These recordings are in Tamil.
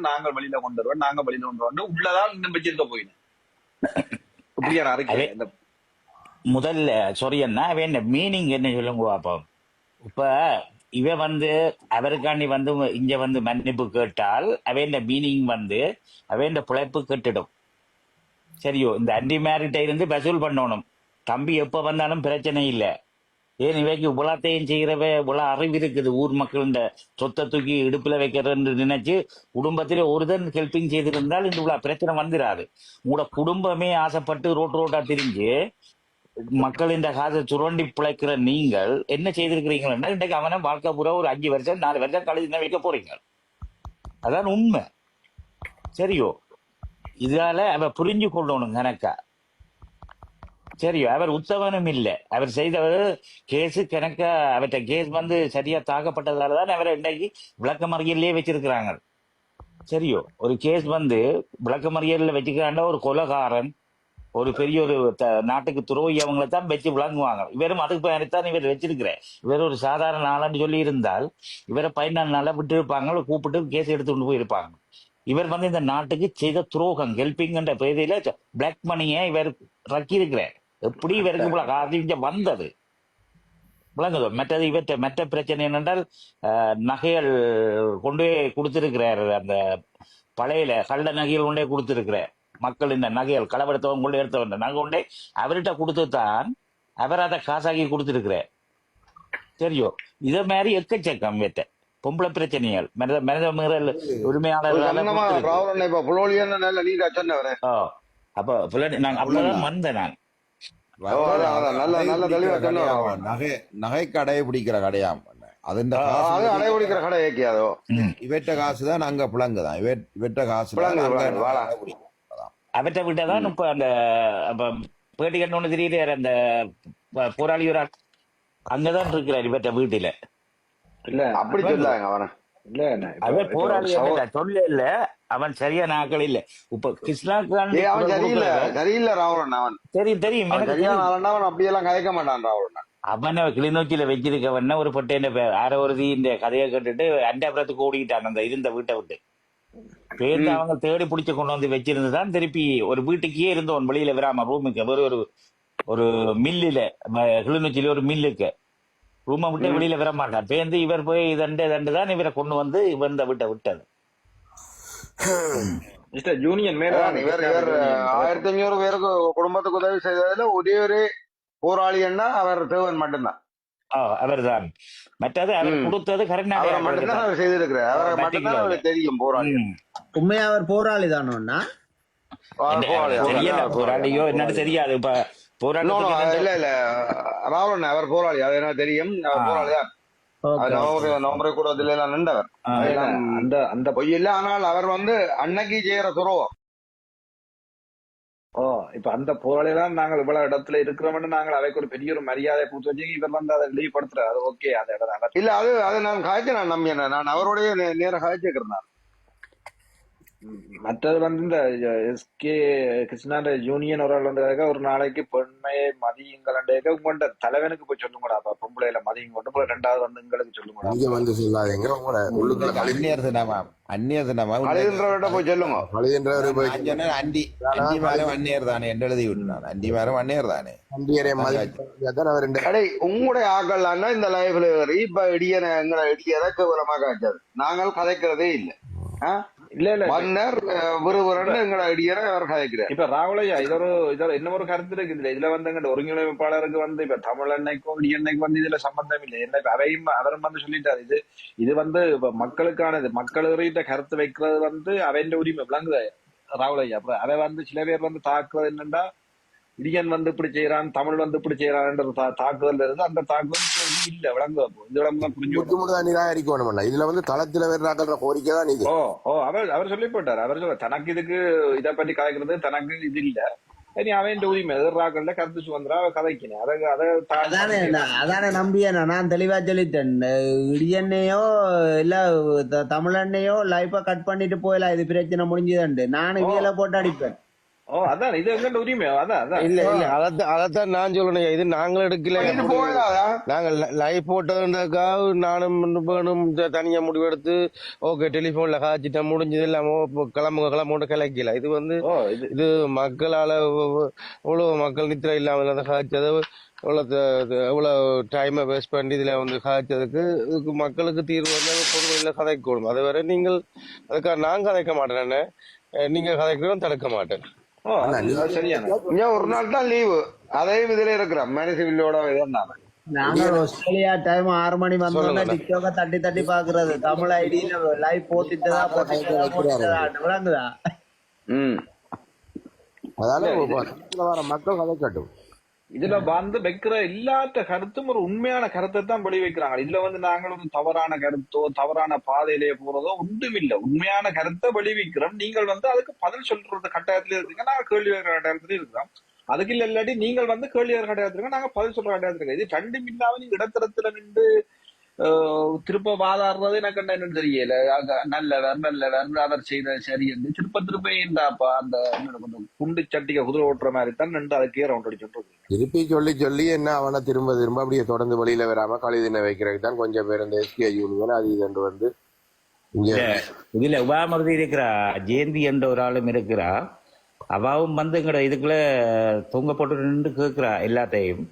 நாங்கள் வெளியில கொண்டு வருவோம், நாங்க வெளியில கொண்டு வந்து உள்ளதான் இன்னும் வச்சிருக்க போயினேன். இப்படியா அறிக்கை இந்த முதல்ல சொரியன்னா அவன் மீனிங் என்ன சொல்லுங்க பாப்போம். இப்ப இவ அவருக்காண்டி இங்க மன்னிப்பு கேட்டால் அவன் மீனிங் அவன் பிழைப்பு கெட்டுடும். சரியோ, இந்த அண்டி மேரிட்ட இருந்து வசூல் பண்ணணும். தம்பி எப்ப வந்தாலும் பிரச்சனை இல்லை. ஏன் இவைக்கு உலகத்தையும் செய்கிறவ உல அறிவு இருக்குது. ஊர் மக்கள் இந்த சொத்தை தூக்கி இடுப்புல வைக்கிறன்னு நினைச்சு குடும்பத்திலே ஒருதன் ஹெல்பிங் செய்திருந்தால் இந்த உலக பிரச்சனை வந்துடாது. உங்களோட குடும்பமே ஆசைப்பட்டு ரோட்டா திரிஞ்சு மக்களின் காசை சுரண்டி பிழைக்கிற நீங்கள் என்ன செய்திருக்கிறீங்கன்னா இன்றைக்கு அவனை வாழ்க்கை பூரா ஒரு 5 வருஷம் 4 வருஷம் கழிச்சு வைக்க போறீங்க. அதான் உண்மை. சரியோ, இதால அவ புரிஞ்சு கொள்ளணும் கணக்கா. சரியோ, அவர் உத்தவனும் இல்லை. அவர் செய்தவர் கேஸு கணக்கா அவர்கிட்ட கேஸ் சரியா தாக்கப்பட்டதாலதான் அவரை இன்றைக்கு விளக்க மறியல்லே வச்சிருக்கிறாங்க. சரியோ, ஒரு கேஸ் விளக்க மறியல்ல வச்சுக்கிறாண்ட ஒரு கொலைகாரன், ஒரு பெரிய ஒரு நாட்டுக்கு துரோகி அவங்களை தான் வச்சு விளங்குவாங்க. இவரும் அதுக்கு பயணித்தான் இவர் வச்சிருக்கிறேன். இவர் ஒரு சாதாரண ஆளான்னு சொல்லி இருந்தால் இவரை 14 நாளா விட்டு இருப்பாங்க, கூப்பிட்டு கேஸ் எடுத்து கொண்டு போயிருப்பாங்க. இவர் இந்த நாட்டுக்கு செய்த துரோகம் ஹெல்பிங் பெயரில பிளாக் மணியை இவர் ரக்கி இருக்கிறார். எப்படி இவருக்கு இவ்வளவு காரணம் வந்தது விளங்குதோ. மற்றது இவற்றை மற்ற பிரச்சனை என்னென்றால் நகைகள் கொண்டு போய் கொடுத்திருக்கிறார். அந்த பழையில கள்ள நகைகள் கொண்டே கொடுத்திருக்கிறார். மக்கள் இந்த நகைகள் களவெடுத்தவங்க கொண்டு எடுத்தவங்க நகை கொண்டே அவர்கிட்ட கொடுத்துத்தான் அவர் அதை காசாக்கி கொடுத்திருக்கிறார். சரியோ, இத மாதிரி எக்கச்சக்கம் வேட்ட பொம்பளை பிரச்சனைகள் மனித மீறல் உரிமையாளர்கள். அப்ப அப்பதான் வந்தேன் நான். நகை கடையை பிடிக்கிற கடையாம் இவற்ற காசுதான் அங்க பிளங்குதான். இவற்ற காசு அவற்றை விட்டதான் இப்ப அந்த பேட்டி கண்ணு தெரியுது. அந்த போராளி ஒரு அங்கதான் இருக்கிறார் இவற்ற வீட்டுல. இல்ல அப்படி சொல்லாங்க அவன. இல்ல அவன் போராளி சொல்ல இல்ல, அவன் சரியான ஆக்கள் இல்ல. இப்ப கிருஷ்ணாக்கான் சரியில்லை ராவணன். அவன் தெரியும் அவன் அப்படியெல்லாம் கதைக்க மாட்டான் ராவணன். அவனை கிளிநொச்சியில வச்சிருக்கவன ஒரு பட்டேன் ஆரவருதி இந்த கதையை கேட்டுட்டு அண்டாபுரத்துக்கு ஓடிக்கிட்டான் அந்த இருந்த வீட்டை விட்டு. பேருந்து அவங்க தேடி பிடிச்சு கொண்டு வச்சிருந்துதான் திருப்பி ஒரு வீட்டுக்கே இருந்தவன் வெளியில விராம ரூமுக்கு ஒரு மில்லுல கிளிநொச்சியில ஒரு மில்லுக்கு ரூமை விட்டு வெளியில விட மாட்டான். பேருந்து இவர் போய் தண்டுதான் இவரை கொண்டு இவர் இந்த வீட்டை விட்டது. ஜூனியர் மேல 1500 பேருக்கு குடும்பத்துக்கு உதவி செய்ததுல ஒரே ஒரு போராளின்னா அவர் தேவன் மட்டும்தான். அவர் தான். மற்றது அவர் கொடுத்தது கரெக்டாக செய்திருக்கிறார். அவரை மட்டும்தான் அவருக்கு தெரியும் போராளி. உண்மையா அவர் போராளி தானோன்னா போராளியோ என்னன்னு தெரியாது. இப்ப இல்ல இல்ல ராவணன் அவர் போராளி, அது என்ன தெரியும். அவர் போராளி தான். நவம்பரை கூட எல்லாம் நின்றவர். அந்த பொய் இல்ல. ஆனால் அவர் அன்னைக்கு செய்யற துரோகம். இப்ப அந்த போராளிதான் நாங்கள் இவ்வளவு இடத்துல இருக்கிறோம்னு நாங்கள் அவைக்கு ஒரு பெரிய ஒரு மரியாதை கொடுத்து வச்சு இவர் அதை லீவ் படுத்துறாரு. அது ஓகே. அதை இல்ல அது நான் காய்ச்சி நான் நம்பினேன். நான் அவருடைய நேரம் காய்ச்சிக்கிறேன். நான் மற்றது இந்த எஸ்கே கிருஷ்ணாண்ட யூனியன் ஒரு ஆள் ஒரு நாளைக்கு பெண்மையை மதியுங்கள் உங்கள்ட தலைவனுக்கு போய் சொல்லுங்கடா. பொம்பளையில மதியம் கொண்டு போய் 2வது எங்களுக்கு சொல்லுங்கடா. போய் சொல்லுங்க. அந்நியர் தானே என்று எழுதி விட்டுனான். அண்டி மேலும் அந்நியர் தானே. உங்களுடைய ஆக்கள்னா இந்த லைஃப்ல இப்ப இடியனை எங்களை இடியதை கேவலமாக காய்ச்சது. நாங்கள் கதைக்கிறதே இல்லை. இப்ப ராகுலையா இதோட இன்னொரு கருத்து இருக்குது. இதுல ஒருங்கிணைப்பாளருக்கு இப்ப தமிழ் எண்ணெய்க்கும் இடி எண்ணெய்க்கும் இதுல சம்பந்தம் இல்லை. என்ன அவையும் அவரும் சொல்லிட்டாரு. இது இப்ப மக்களுக்கானது. மக்கள் கருத்து வைக்கிறது அவன் உரிமை விளங்குது ராகுலையா. அப்ப அவை சில பேர் தாக்குவது என்னன்னா இடியன் இப்படி செய்யறான், தமிழ் இப்படி செய்யறான் தாக்குதல் இருந்து அந்த தாக்குதல் இல்ல விளங்கு. இதுல தளத்துல வேற கோரிக்கை தான் இது. அவர் சொல்லி போட்டார். அவர் சொல்ல தனக்கு இதுக்கு இதை பற்றி கதைக்கிறது தனக்கு இது இல்ல. இனி அவன் உரிமை எதிர்ராக்கள்ல கருத்து சுதந்திரம் அவ கதைக்கினேன். அதானே நம்பிய நான் தெளிவா சொல்லிட்டேன். இடியண்ணையோ இல்ல தமிழண்ணையோ லைஃபா கட் பண்ணிட்டு போயலாம். இது பிரச்சனை முடிஞ்சுதாண்டு நானும் இவியல போட்டு அடிப்பேன். ஓ அதான் இது எங்கண்ட உரிமை அதான் அதான் இல்ல இல்ல அதத்தான் நான் சொல்லணும். இது நாங்களும் எடுக்கல. இது போயிடாதா நாங்கள் லைவ் போட்டதுக்காக நானும் வேணும் தனியா முடிவெடுத்து ஓகே டெலிபோன்ல காய்ச்சிட்டா முடிஞ்சது இல்லாம கிளம்புன்னு கிளக்கல. இது வந்து ஓ இது இது மக்களால இவ்வளவு மக்கள் நித்திரை இல்லாம காய்ச்சது எவ்வளவு டைமை வேஸ்ட் பண்ணி இதுல வந்து காய்ச்சதுக்கு இதுக்கு மக்களுக்கு தீர்வு வந்து பொதுவெளியில கதைக்கணும். அது வரை நீங்கள் அதுக்காக நான் கதைக்க மாட்டேன், நீங்க கதைக்கிறோம் தடுக்க மாட்டேன். ஓ அது சரியான ஏன் ஒரு நாள் தான் லீவு அதையும் இதுல இருக்கிறோம் மேனசிவில்லோட இதுனால நாங்க ஆஸ்திரேலியா டைம் 6 மணி வந்தோம்னா டிக்டாக்க தட்டி தட்டி பாக்குறது தமிழ் ஐடியில லைவ் போட்டுட்டுதா விளங்குதா. அதால வர மக்கள் கதைக்கட்டும். இதுல வந்து வைக்கிற எல்லாத்த கருத்தும் ஒரு உண்மையான கருத்தை தான் வெளி வைக்கிறாங்க. இதுல வந்து நாங்கள் ஒரு தவறான கருத்தோ தவறான பாதையிலேயே போறதோ ஒன்றும் இல்லை. உண்மையான கருத்தை வெளிவிக்கிறோம். நீங்கள் வந்து அதுக்கு பதில் சொல்றது கட்டாயத்துல இருக்கீங்க, நாங்க கேள்வி கேட்கிற கட்டாயத்துல இருக்கிறோம். அதுக்கு இல்ல இல்லாட்டி நீங்கள் வந்து கேள்வி கேட்கிற கட்டாயத்துல இருக்க, நாங்க பதில் சொல்ற கட்டாயத்துல இருக்கோம். இது ரெண்டும் இல்லாம நீங்க இடத்தரத்துல நின்று திருப்ப வாதாடுறது எனக்கு என்னன்னு தெரியல. நல்லவர் அவர் செய்த சரி என்று திருப்ப ஏண்டாப்பா அந்த குண்டு சட்டிக்க குதிரை ஓட்டுற மாதிரி தான் நின்று அதுக்கே ரவுண்ட் அடிச்சுட்டு திருப்பி சொல்லி என்ன அவனை திரும்ப அப்படியே தொடர்ந்து வெளியில வராம கழிதினை வைக்கிறதுக்கு தான் கொஞ்சம் பேர் இந்த எஸ்கே யூனியன் அது இது வந்து இங்க இதுல உபாமருதி இருக்கிறா, ஜெயந்தி என்ற ஒரு ஆளும் இருக்கிறா. அவாவும் வந்து எங்கட இதுக்குள்ள தொங்க போட்டு நின்று கேட்கிறா எல்லாத்தையும்.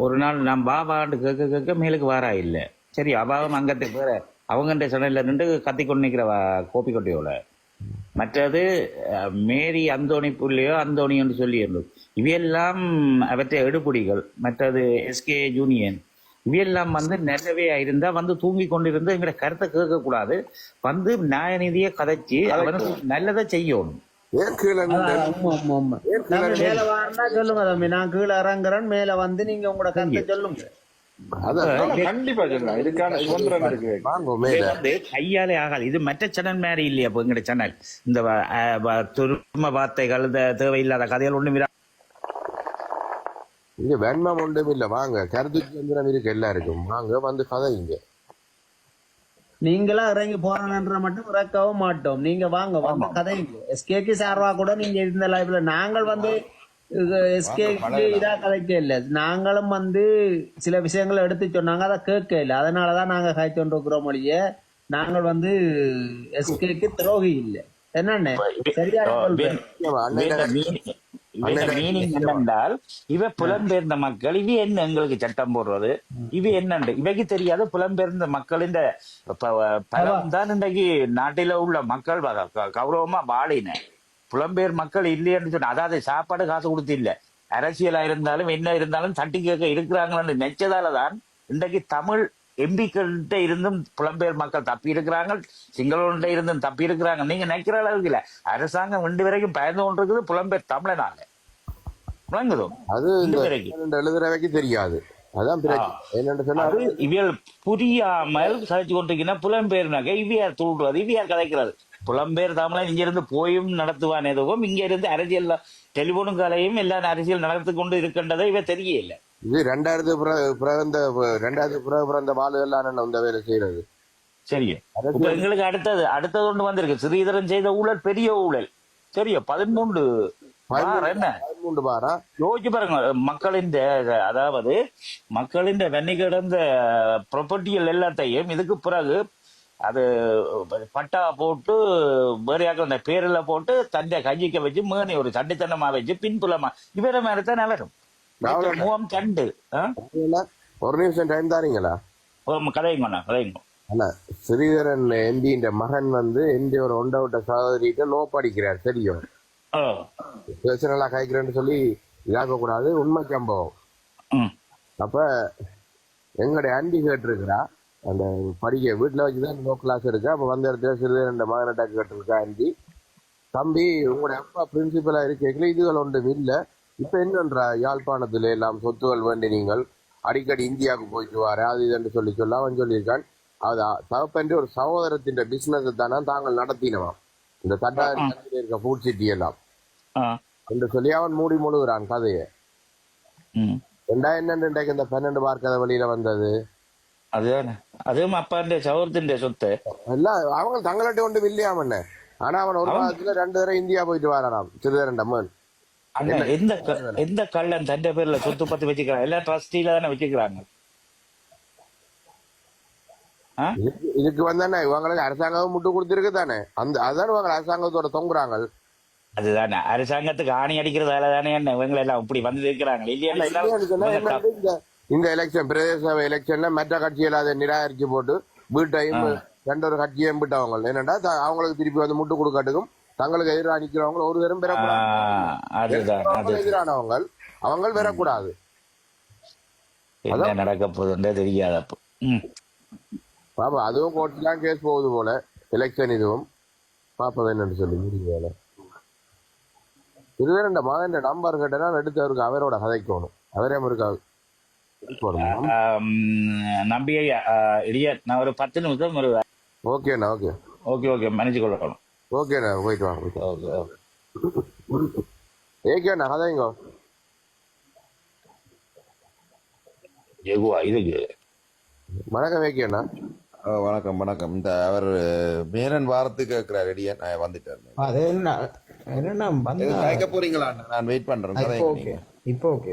ஒரு நாள் நான் பாபாண்டு கேட்க மேலுக்கு வாரா இல்லை. சரி அபாவம் அங்கத்தை பேர அவங்க சனையில நின்று கத்தி கொண்டு நிற்கிற கோப்பி கொட்டையோட. மற்றது மேரி அந்தோணி புள்ளியோ அந்தோணியோன்னு சொல்லி இருந்தது. இவையெல்லாம் அவற்றை எடுப்புடிகள். மற்றது எஸ்கே யூனியன் இவையெல்லாம் வந்து நிறையவே இருந்தா வந்து தூங்கி கொண்டிருந்து எங்கட கருத்தை கேட்க கூடாது, வந்து நியாயநீதியை கதைச்சு அவனுக்கு நல்லதை செய்யணும். மேல வாரா சொல்லுங்க தம்பி, நான் கீழே இறங்குறேன், மேல வந்து நீங்க உங்களோட கருத்தை சொல்லுங்க. கண்டிப்பா சொல்லலாம். இதுக்கான சுதந்திரம் இருக்கு. கையாலே ஆகாது. இது மற்ற சேனல் மாதிரி இல்லையா? இப்போ எங்கட சேனல் இந்த துரும வார்த்தைகள் இந்த தேவையில்லாத கதைகள் ஒண்ணும் இங்க வெண்மம் ஒன்றும் இல்ல. வாங்க கருத்து சுதந்திரம் இருக்கு எல்லாருக்கும், வாங்க வந்து கதைங்க. நீங்களா இறங்கி போறாங்கன்ற மட்டும் இறக்கவும் மாட்டோம். நீங்க வாங்க வந்து கதைங்க. எஸ்கேக்கு சார்வா கூட நீங்க இருந்த லைவ்ல நாங்கள் வந்து எஸ்கேக்கு இதா கதைக்க இல்ல, நாங்களும் வந்து சில விஷயங்களை எடுத்து சொன்னாங்க, அதை கேட்க இல்லை. அதனாலதான் நாங்க காய்ச்சொண்டு இருக்கிறோம் மொழிய. நாங்கள் வந்து எஸ்கேக்கு துரோகி இல்லை. என்னன்னு சரியா மீனிங் என்னென்றால் இவ புலம்பெயர்ந்த மக்கள் இவ என்ன எங்களுக்கு சட்டம் போடுறது, இவ என்னண்டு இவைக்கு தெரியாத புலம்பெயர்ந்த மக்களின் பலம் தான் இன்றைக்கு நாட்டில உள்ள மக்கள் கௌரவமா வாழின. புலம்பெயர் மக்கள் இல்லைன்னு சொன்ன, அதாவது சாப்பாடு காசு கொடுத்து இல்ல, அரசியலா இருந்தாலும் என்ன இருந்தாலும் தட்டி கேட்க இருக்கிறாங்கன்னு நினைச்சதாலதான் இன்றைக்கு தமிழ் எம்பிக்கிட்ட இருந்தும் புலம்பெயர் மக்கள் தப்பி இருக்கிறாங்க, சிங்களோட இருந்தும் தப்பி இருக்கிறாங்க. நீங்க நினைக்கிற அளவுக்கு இல்ல. அரசாங்கம் 2 வரைக்கும் பயந்து கொண்டிருக்குது புலம்பெயர் தமிழனால. விளங்குதோ? அது எழுதுறவைக்கு தெரியாது. அதான் இவியல் புரியாமல் கதைச்சு கொண்டிருக்கிற புலம்பெயர் நகை இவியார் தூண்டுறது, இவியார் கதைக்கிறது. புலம்பெயர் தமிழன் இங்க இருந்து போயும் நடத்துவான், எதுவும் இங்க இருந்து அரசியல் டெலிபோனும் கலையும் எல்லாம் அரசியல் நடத்தி கொண்டு இருக்கின்றதை இவ தெரியல. இது 2000 பிறந்த வாழுகள்லாம் இந்த வேலை செய்யறது. சரி, இப்ப எங்களுக்கு அடுத்தது ஒன்று வந்திருக்கு. ஸ்ரீதரன் செய்த ஊழல் பெரிய ஊழல். சரியா 13 என்ன யோசிச்சு பாருங்க. மக்களின் அதாவது மக்களின் வெண்ணி கிடந்த ப்ராப்பர்ட்டிகள் எல்லாத்தையும் இதுக்கு பிறகு அது பட்டா போட்டு வேறையாக அந்த பேரில் போட்டு தண்டை கைக்க வச்சு மேனி ஒரு சண்டைத்தனமா வச்சு பின்புலமா இவர மாதிரி தான் வரும். முகம் சண்டு. ஒரு நிமிஷம் டைம் தாரீங்களா? கதைங்க. ஸ்ரீதரன் எம்பியின் மகன் வந்து எந்த ஒரு ஒண்டவுட்ட சகோதரிட்ட லோ படிக்கிறார். தெரியும் பேசுறா காய்க்கிறேன்னு சொல்லி இதாக்க கூடாது, உண்மை சம்பவம். அப்ப எங்களுடைய ஆண்டி கேட்டிருக்கிறா, அந்த படிக்க வீட்டுல வச்சுதான் லோ கிளாஸ் இருக்கு. அப்ப வந்த இடத்துல ஸ்ரீதரன் மகன்கிட்ட கேட்டிருக்கா ஆண்டி, தம்பி உங்களுடைய அப்பா பிரின்சிபலா இருக்கீங்களா, இதுகள் ஒன்றும் இல்லை, இப்ப என்னன்றா யாழ்ப்பாணத்துல எல்லாம் சொத்துகள் வேண்டி நீங்கள் அடிக்கடி இந்தியாவுக்கு போயிட்டு வர அது இதுன்னு சொல்ல அவன் சொல்லியிருக்கான். அது தகப்பன்ற ஒரு சகோதரத்தின் பிசினஸ் தானே தாங்கள் நடத்தினவான், இந்த தட்டாரி இருக்க ஃபுட் சிட்டி எல்லாம் என்று சொல்லி அவன் மூடி முழுகிறான் கதையை. என்னென்ன இந்த 12 பார் கதை வெளியில வந்தது, அதுவும் அப்பாண்ட சகோதரத்தின் சொத்து எல்லாம் அவங்க தங்கள்கிட்ட ஒன்றும் இல்லையாம. ஆனா அவன் ஒரு மாதத்துல 2 தடவை இந்தியா போயிட்டு வரானாம் ஸ்ரீதரன் அம்மன். அண்ணன் எந்த கள்ளன் தன் பேர்ல சொத்து பத்து வச்சுக்கிறாங்க? எல்லாம் ட்ரஸ்டில தானே வச்சுக்கிறாங்க. இதுக்கு வந்தானே இவங்களுக்கு அரசாங்கம் முட்டு கொடுத்துருக்கு தானே, அதான் இவங்க அரசாங்கத்தோட தொங்குறாங்க. அதுதானே அரசாங்கத்துக்கு ஆணி அடிக்கிறதால தானே என்ன இவங்க எல்லாம் இப்படி வந்து இருக்கிறாங்க இல்லையா? இந்த எலெக்ஷன் பிரதேச எலெக்ஷன்ல மற்ற கட்சிகள் அதை நிராகரிச்சு போட்டு வீட்டையும் ரெண்டொரு கட்சியையும் விட்டவங்க என்னன்னா அவங்களுக்கு திருப்பி வந்து முட்டு கொடுக்கட்டுக்கும் தங்களுக்கு எதிராக நிக்கிறவங்க ஒரு தரம் பெறக்கூடாது. எதிரானவங்க அவங்க பெறக்கூடாது. என்ன நடக்க போகுதுன்றே தெரியாதப்போ. பாப்பா அதுவும் கோர்ட்லாம் கேஸ் போகுது போல எலெக்ஷன் இதுவும் பாப்பா என்னன்னு சொல்லி முடியல. இருபது மகன் நம்பர் கேட்டா எடுத்து அவருக்கு அவரோட கதைக்கணும். அவரே இருக்காது நம்பிய இடியா நான் ஒரு 10 நிமிஷம் ஒரு ஓகேண்ணா. ஓகே ஓகே ஓகே மன்னிச்சு கொள்ளணும். ஓகேண்ணா போயிட்டு வாங்க. ஏகேண்ணா கதைங்க ஜெகுவா இதுக்கு வணக்கம். ஏகேண்ணா வணக்கம் வணக்கம். இந்த அவர் மேனன் வாரத்துக்கு கேட்கிறார். ரெடியா நான் வந்துட்டேன். அது என்ன கேட்க போறீங்களா? நான் வெயிட் பண்றேன். இப்போ ஓகே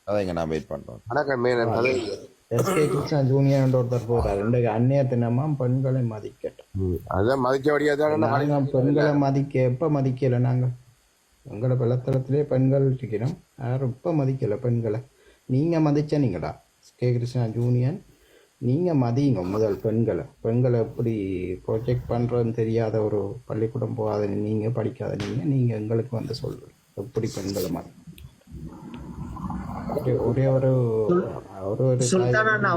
அதைங்க நான் வெயிட் பண்றேன். வணக்கம் மேனன் கதை. எஸ்கே கிருஷ்ணா ஜூனியர் ஒருத்தர் போறாரு. இன்றைக்கு அந்நியர் தினமா பெண்களை மதிக்கட்டும். அதான் மதிக்கபடியா தான் பெண்களை எப்ப மதிக்கல நாங்க உங்களை பலத்தளத்திலே பெண்கள் இருக்கிறோம். யாரும் இப்ப மதிக்கல பெண்களை. நீங்க மதிச்ச நீங்களா எஸ்கே கிருஷ்ணா ஜூனியர்? நீங்க மதியுங்க முதல் பெண்களை எப்படி ப்ரொஜெக்ட் பண்றதுன்னு தெரியாத ஒரு பள்ளிக்கூடம் போகாத நீங்க படிக்காத நீங்க எங்களுக்கு வந்து சொல்றீங்க எப்படி பெண்களை மதி. ஒரே ஒரு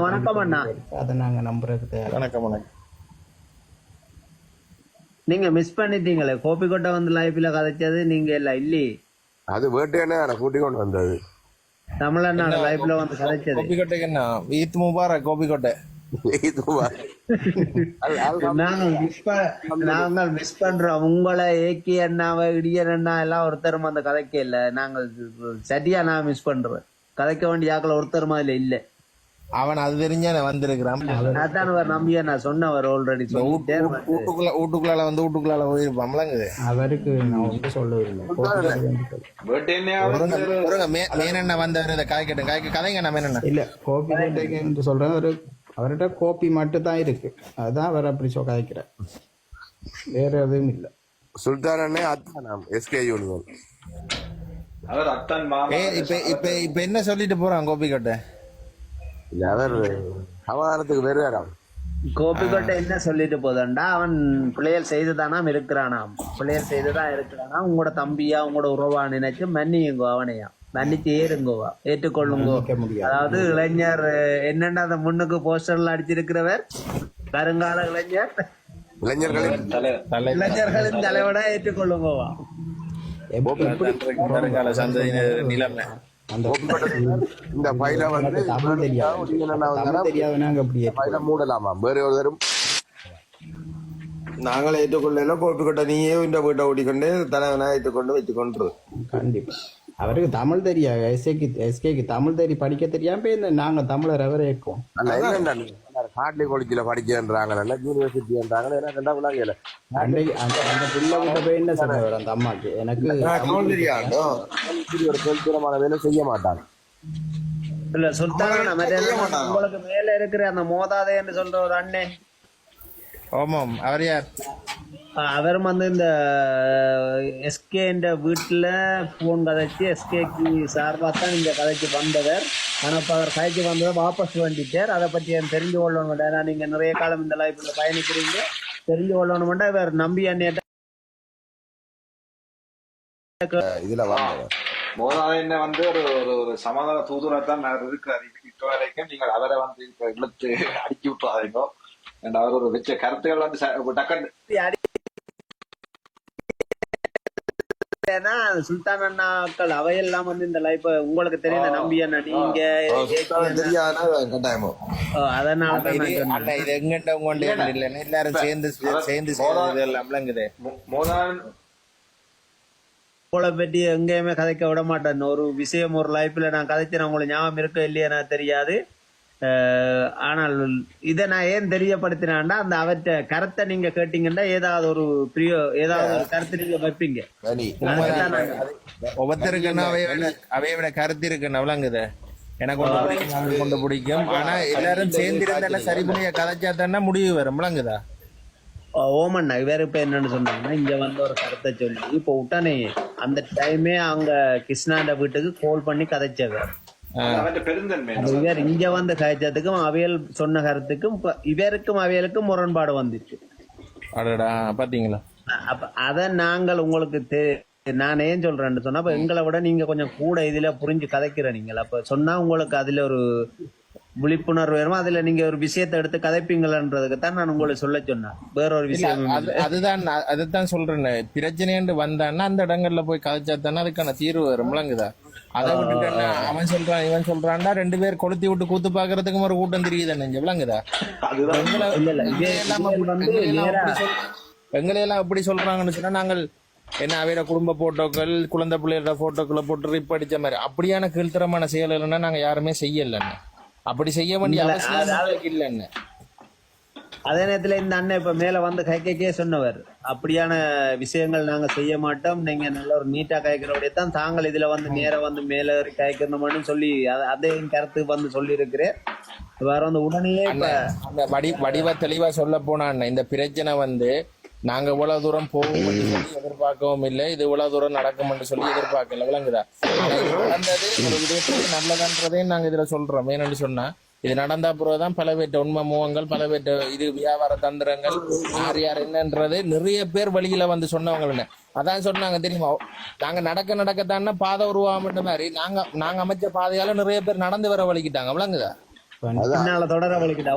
வணக்கம் அண்ணா. அதை நாங்க நம்புறது. வணக்கம் வணக்கம். நீங்க மிஸ் பண்ணிட்டீங்களே கோபிக்கோட்டை வந்து லைஃப்ல கதைச்சது நீங்க எல்லாம் இல்லையே. அது வேட்டையான கூட்டி கொண்டு வந்தது தமிழ்நாடு லைஃப்ல வந்து கதைச்சது. கோபிக்கோட்டைக்கு என்ன ஈத் முபாரக். கோபிக்கோட்டை நாங்கள் மிஸ் பண்றோம் உங்களை. ஏகே அண்ணாவை இடியர் அண்ணா எல்லாம் ஒருத்தரும் அந்த கதைக்க இல்ல. நாங்கள் சரியா நான் மிஸ் பண்றேன். கதைக்க வேண்டிய ஆக்கள் ஒருத்தரும் அதுல இல்ல. அவன் அது தெரிஞ்ச வந்திருக்கிறான். அதான் நம்பியா நான் சொன்னவர் ஆல்ரெடி வீட்டுக்குள்ளால வந்து வீட்டுக்குள்ளால போயிருப்பாம்லங்குது. அவருக்கு நான் ஒன்று சொல்லவில்லை. மேனண்ணா வந்தவர் இந்த கதைங்க மேனண்ணா இல்ல கோபி என்று சொல்றேன். அவர்கிட்ட கோப்பி மட்டும் தான் இருக்கு. அதுதான் அவர் அப்படி கதைக்கிறார். வேற எதுவும் இல்ல. சுல்தான் அண்ணே அத்தான் எஸ்கே யூனியன் அவர் அத்தான் இப்ப என்ன சொல்லிட்டு போறான் கோபிக்கோட்டை? அவர் சமாதானத்துக்கு வருவாராம். கோபிக்கோட்டை என்ன சொல்லிட்டு போதான்டா அவன் பிள்ளைகள் செய்துதானாம் இருக்கிறானாம். பிள்ளைகள் செய்துதான் இருக்கிறானாம். உங்களோட தம்பியா உங்களோட உறவா நினைச்சு மன்னியுங்கோ. அவனையா மன்னிச்சு ஏறுங்கோவா ஏற்றுக்கொள்ளுங்கோ. அதாவது இளைஞர் என்னன்னா அந்த முன்னுக்கு போஸ்டர்ல அடிச்சிருக்கிறவர் வருங்கால இளைஞர்களின் தலைவனா ஏற்றுக்கொள்ளுங்கோவா. நிலைமை இந்த பைல வந்து மூடலாமா வேற ஒருத்தரும் நாங்களே ஏற்றுக்கொள்ள கோப்பிக்கொண்ட நீயே இந்த வீட்டை ஓடிக்கொண்டு தலைவனா ஏற்றுக்கொண்டு வச்சுக்கொண்டு. கண்டிப்பா அவருக்கு தமிழ் தெரியாது. எஸ்கேக்கு தமிழ் படிக்க தெரியாம நாங்க தமிழை ரெவரே இருக்கோம். காட்லி காலேஜ்ல படிக்கிறாங்க யூனிவர்சிட்டின்றாங்க. அந்த பிள்ளை கிட்ட போய் என்ன சொன்னவர் அந்த அம்மாக்கு எனக்கு ஒரு தொழில்துறமான வேலை செய்ய மாட்டாங்க. இல்ல சுல்தான் உங்களுக்கு மேல இருக்கிற அந்த மோதாதே என்று சொல்ற ஒரு அண்ணன். ஆமாம். அவர் யார்? அவரும் வந்து இந்த எஸ்கே வீட்டுல போன் கதைச்சு எஸ்கேக்கு சார்பா தான் இந்த கதைக்கு வந்தவர். ஆனா இப்ப அவர் கதைக்கு வந்ததை வாபஸ் வேண்டிட்டார். அதை பத்தி தெரிஞ்சு கொள்ளணும். ஏன்னா நீங்க நிறைய காலம் இந்த லைஃப்ல பயணிக்கிறீங்க. தெரிஞ்சு கொள்ளணும்னா இவர் நம்பி அண்ணிட்ட இதுல மோதாத என்ன வந்து ஒரு சமாதான தூதுவராத்தான் இருக்காரு இப்ப வரைக்கும். நீங்கள் அவரை வந்து இப்ப இழுத்து அடிக்கி விட்டுறாதீங்க. அவர் ஒரு வச்ச கருத்துக்கள் வந்து டக்குன்னு ஏன்னா சுல்தான் அண்ணாக்கள் அவையெல்லாம் வந்து இந்த லைஃப் உங்களுக்கு தெரியல நம்பி அண்ணா நீங்க அதனால எல்லாரும் சேர்ந்து உங்களை பற்றி எங்கேயுமே கதைக்க விட மாட்டேன். ஒரு விஷயம் ஒரு லைஃப்ல நான் கதைச்சேன் உங்களுக்கு ஞாபகம் இருக்க இல்லையா எனக்கு தெரியாது. ஆனால் இதை நான் ஏன் தெரியப்படுத்தினாண்டா அந்த அவற்ற கருத்தை நீங்க கேட்டீங்கன்னா ஏதாவது ஒரு கருத்து நீங்க வைப்பீங்க. சரி அதுக்குதான் நான் ஒவ்வொருத்தருக்குன்னா அவையோட கருத்து இருக்குன்னு விளங்குது. எனக்கு கொண்டு பிடிக்கும், அவங்களுக்கு கொண்டு பிடிக்கும். ஆனா எல்லாரும் சேர்ந்து இருந்தாலும் சரி புனிய கதைச்சாத்தானா முடிவு வரும் விளங்குதா. ஓமண்ணா இவர் இப்ப என்னன்னு சொன்னாங்கன்னா இங்க வந்து ஒரு கருத்தை சொல்லி இப்போ உடனே அந்த டைமே அவங்க கிருஷ்ணாண்ட வீட்டுக்கு கால் பண்ணி கதைச்சவர். அவன் பெருந்தன்மை அப்ப இவர் இங்க வந்து கதைச்சதுக்கும் அவியல் சொன்ன கருத்துக்கும் இவருக்கும் அவியலுக்கும் முரண்பாடு வந்துச்சு. அடடா பாத்தீங்களா. அப்ப அத நாங்கள் உங்களுக்கு நான் ஏன் சொல்றேன்னு சொன்னா அப்ப எங்களை விட நீங்க கொஞ்சம் கூட இதுல புரிஞ்சு கதைக்கிற நீங்கள் அப்ப சொன்னா உங்களுக்கு அதுல ஒரு விழிப்புணர்வு வேணுமா, அதுல நீங்க ஒரு விஷயத்தை எடுத்து கதைப்பீங்களன்றதுக்கு தான் நான் உங்களுக்கு சொல்ல சொன்னேன். வேற ஒரு விஷயம் அதுதான் சொல்றேன். பிரச்சனைன்னு வந்தான்னா அந்த இடங்கள்ல போய் கதைச்சாத்தானே அதுக்கான தீர்வு வரும் விளங்குதா. அதை விட்டுட்டு அவன் சொல்றான் இவன் சொல்றான்டா 2 பேர் கொளுத்தி விட்டு கூத்து பாக்குறதுக்கும் ஒரு கூட்டம் தெரியுது விளங்குதா. எங்களையெல்லாம் அப்படி சொல்றாங்கன்னு சொன்னா நாங்கள் என்ன அவையோட குடும்ப போட்டோக்கள் குழந்தை பிள்ளையோட போட்டோக்களை போட்டு ரிப் அடிச்ச மாதிரி அப்படியான கீழ்த்தரமான செயல் இல்லைன்னா நாங்க யாருமே செய்யலன்னு. அப்படி செய்ய வேண்டிய அவசியம் இல்லைன்னு. அதே நேரத்துல இந்த அண்ணன் இப்ப மேல வந்து கைக்கே சொன்னவர் அப்படியான விஷயங்கள் நாங்க செய்ய மாட்டோம், நீங்க நல்ல ஒரு நீட்டா கைக்கிறோடைய தான் தாங்கள் இதுல வந்து நேரம் வந்து மேல கைக்கணும்னு சொல்லி அதே கருத்து வந்து சொல்லி இருக்கிறேன். வேற வந்து உடனே அந்த வடிவா தெளிவா சொல்ல போனா இந்த பிரச்சனை வந்து நாங்க இவ்வளவு தூரம் போகும் சொல்லி எதிர்பார்க்கவும் இல்லை, இது இவ்வளவு தூரம் நடக்கும் சொல்லி எதிர்பார்க்கல விளங்குதா. நடந்தது ஒரு விதத்துக்கு நல்லதுன்றதையும் நாங்க இதுல சொல்றோம். ஏன்னு சொன்னா இது நடந்தா பிறகுதான் பல பேர்ட்ட உண்மை முகங்கள், பல பேர்ட்ட இது வியாபார தந்திரங்கள் யார் யார் என்னன்றது நிறைய பேர் வழியில வந்து சொன்னவங்க அதான் சொன்னாங்க தெரியுமா. நாங்க நடக்கத்தானே பாதை உருவாமன்ற மாதிரி நாங்க அமைச்ச பாதையால நிறைய பேர் நடந்து வர வலிக்கிட்டாங்க விளங்குதா. தொடர வலிக்கிட்டா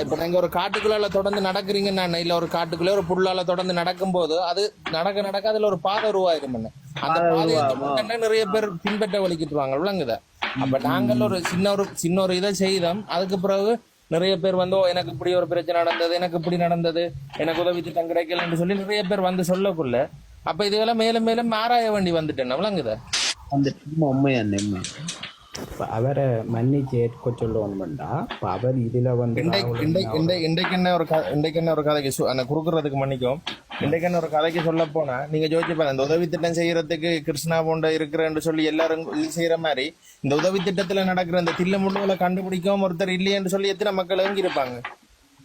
இப்ப நீங்க ஒரு காட்டுக்குள்ள தொடர்ந்து நடக்கிறீங்கன்னா இல்ல ஒரு காட்டுக்குள்ள ஒரு புல்லால தொடர்ந்து நடக்கும் போது அது நடக்க அதுல ஒரு பாதை உருவாயிருக்கும். அந்த பாதையை நிறைய பேர் பின்பற்ற வலிக்கிட்டுருவாங்க விளங்குதா. அப்ப நாங்கள் ஒரு சின்ன ஒரு இதை செய்தோம். அதுக்கு பிறகு நிறைய பேர் வந்து எனக்கு இப்படி ஒரு பிரச்சனை நடந்தது, எனக்கு இப்படி நடந்தது, எனக்கு உதவி திட்டம் கிடைக்கலன்னு சொல்லி நிறைய பேர் வந்து சொல்லக்குள்ள அப்ப இதுவெல்லாம் மேலும் மேலும் ஆராய வேண்டி வந்துட்டேன் விளங்குதா. அவரை மன்னிச்சு ஏற்க சொல்லணும்டா. அவர் இதுல வந்து இன்றைக்கு என்ன ஒரு கதைக்கு குறுக்குறதுக்கு மன்னிக்கும். இன்றைக்கு என்ன ஒரு கதைக்கு சொல்ல போனா நீங்க யோசிச்சு இந்த உதவி திட்டம் செய்யறதுக்கு கிருஷ்ணா போண்ட இருக்கிறேன்னு சொல்லி எல்லாரும் இது செய்யற மாதிரி இந்த உதவி திட்டத்துல நடக்கிற இந்த தில்ல முள்ளுகளை கண்டுபிடிக்கவும் ஒருத்தர் இல்லையென்று சொல்லி எத்தனை மக்கள் எங்க இருப்பாங்க.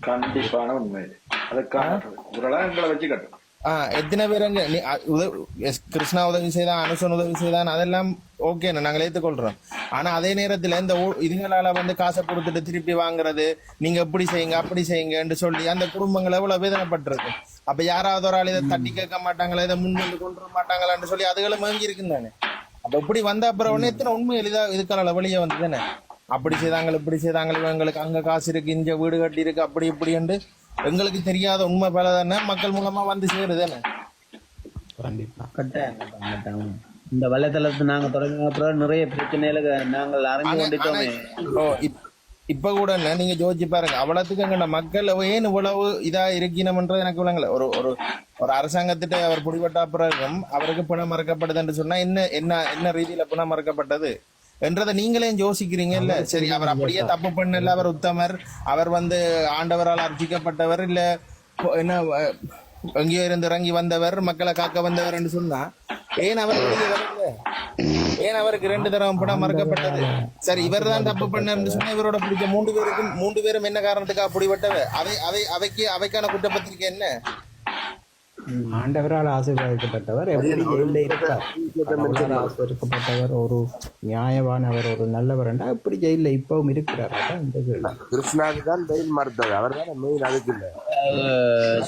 கண்டிப்பான உண்மை. அதுக்கான வச்சு கட்டும் எத்தனை பேர் கிருஷ்ணா உதவி செய்தான், அனுசன் உதவி செய்தான், அதெல்லாம் ஓகே நாங்கள் ஏற்றுக்கொள்றோம். ஆனா அதே நேரத்துல இந்த இதுங்களால வந்து காசை கொடுத்துட்டு திருப்பி வாங்குறது, நீங்க இப்படி செய்யுங்க அப்படி செய்யுங்கன்னு சொல்லி அந்த குடும்பங்கள் எவ்வளவு வேதனைப்பட்டிருக்கு. அப்ப யாராவது ஒரு ஆள் இதை தட்டி கேட்க மாட்டாங்களா, இதை முன் வந்து கொண்டு வர மாட்டாங்களான்னு சொல்லி அதுகளும் வாங்கி இருக்குந்தானே. அப்ப இப்படி வந்த அப்புறம் எத்தனை உண்மை எளிதா இதுக்கான வெளியே வந்து தானே அப்படி செய்தாங்க இப்படி செய்தாங்க, இவங்களுக்கு அங்க காசு இருக்கு, இங்க வீடு கட்டி இருக்கு, அப்படி இப்படி என்று எங்களுக்கு தெரியாத உண்மை பல தானே மக்கள் மூலமா வந்து சேருதானே. இந்த வலைத்தளத்தை நாங்க தொடங்கின நிறைய பிரச்சனைகளுக்கு நாங்கள் அறிஞ்சு கொண்டுட்டோமே. இப்ப கூட நீங்க யோசிச்சு பாருங்க, அவ்வளவுக்கு எங்க மக்கள் ஏன் இவ்வளவு இதா இருக்கணும்ன்றது எனக்கு விளங்கல. ஒரு அரசாங்கத்திட்ட அவர் பிடிபட்ட பிறகும் அவருக்கு பணம் மறக்கப்படுது என்று சொன்னா என்ன ரீதியில பணம் மறக்கப்பட்டது என்றதை நீங்களே யோசிக்கிறீங்க இல்ல. சரி, அவர் அப்படியே தப்பு பண்ணல, அவர் உத்தமர், அவர் வந்து ஆண்டவரால் அர்ச்சிக்கப்பட்டவர், இல்ல என்ன எங்கேயோ இருந்து இறங்கி வந்தவர், மக்களை காக்க வந்தவர் என்று சொன்னா ஏன் அவர் ஏன் அவருக்கு 2 தடவை படம் மறக்கப்பட்டது? சரி, இவர் தான் தப்பு பண்ண சொன்னா இவரோட பிடிச்ச 3 பேரும் என்ன காரணத்துக்கு அப்படிப்பட்டவ அவைக்கான குற்றப்பத்திரிக்கை என்ன? ஆண்டவரால் ஆசீர்வதிக்கப்பட்டவர் எப்படி ஜெயில இருக்கார், ஆசீர்வதிக்கப்பட்டவர், ஒரு நியாயவானவர், ஒரு நல்லவர் என்றா இப்படி ஜெயில இப்பவும் இருக்கிறார். கிருஷ்ணாவுக்கு தான் ஜெயில் மறுத்தது, அவர் தான் மெயின். அதுக்கு இல்ல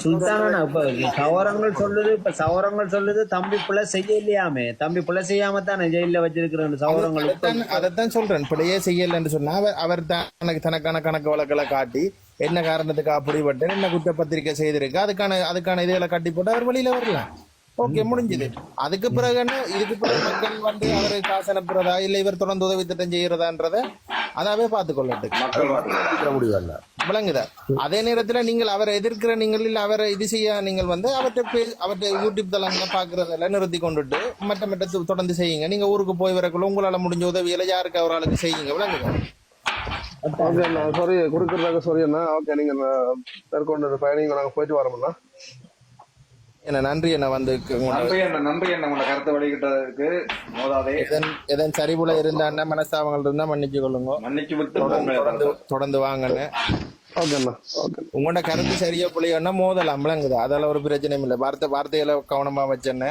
சுல்தானா இப்ப சவரங்கள் சொல்லுது தம்பி பிள்ளை செய்யலையாமே, தம்பி பிள்ளை செய்யாம தானே ஜெயில வச்சிருக்கிறேன் சவரங்கள். அதைத்தான் சொல்றேன், பிள்ளையே செய்யலன்னு சொன்னா அவர் தனக்கான கணக்கு வழக்கலை காட்டி என்ன காரணத்துக்கு அப்படிப்பட்ட என்ன குற்றப்பத்திரிக்கை செய்திருக்கு அதுக்கான இதுகளை கட்டி போட்டு அவர் வெளியில வரலாம். ஓகே, முடிஞ்சது. அதுக்கு பிறகு என்ன, இதுக்கு பிறகு மக்கள் வந்து அவரு காசு அனுப்புறதா இல்ல இவர் தொடர்ந்து உதவி திட்டம் செய்யறதான்றத அதாவே பார்த்துக்கொள்ளட்டு விளங்குதா. அதே நேரத்துல நீங்கள் அவரை எதிர்க்கிற நீங்கள் இல்ல அவரை இது செய்ய நீங்கள் வந்து அவர்கிட்ட யூடியூப் தளங்களை பாக்குறதெல்லாம் நிறுத்தி கொண்டுட்டு மற்ற தொடர்ந்து செய்யுங்க. நீங்க ஊருக்கு போய் வரக்குள்ள உங்களால முடிஞ்ச உதவியில யாருக்கு ஒரு ஆளுக்கு செய்யுங்க விளங்குதா. ஓகே அண்ணா சாரி கொடுக்குறதாக சாரி அண்ணா. ஓகே நீங்க மேற்கொண்டு பயணிங்க நாங்க போயிட்டு வரோம்ண்ணா. என்ன நன்றி என்ன வந்து நன்றி என்ன உங்களோட கருத்தை வெளியிட்டதற்கு. மோதாதே எதன் சரிபுல இருந்தா மனஸ்தாபங்கள் இருந்தா மன்னிச்சு கொள்ளுங்க. மன்னிச்சு விட்டு தொடர்ந்து வாங்கன்னு. ஓகே அண்ணா. ஓகே உங்களோட கருத்து சரியா புள்ளியோன்னா மோதலாம் விளங்குது. அதெல்லாம் ஒரு பிரச்சனையும் இல்லை. வார்த்தையில கவனமா வச்சேன்னு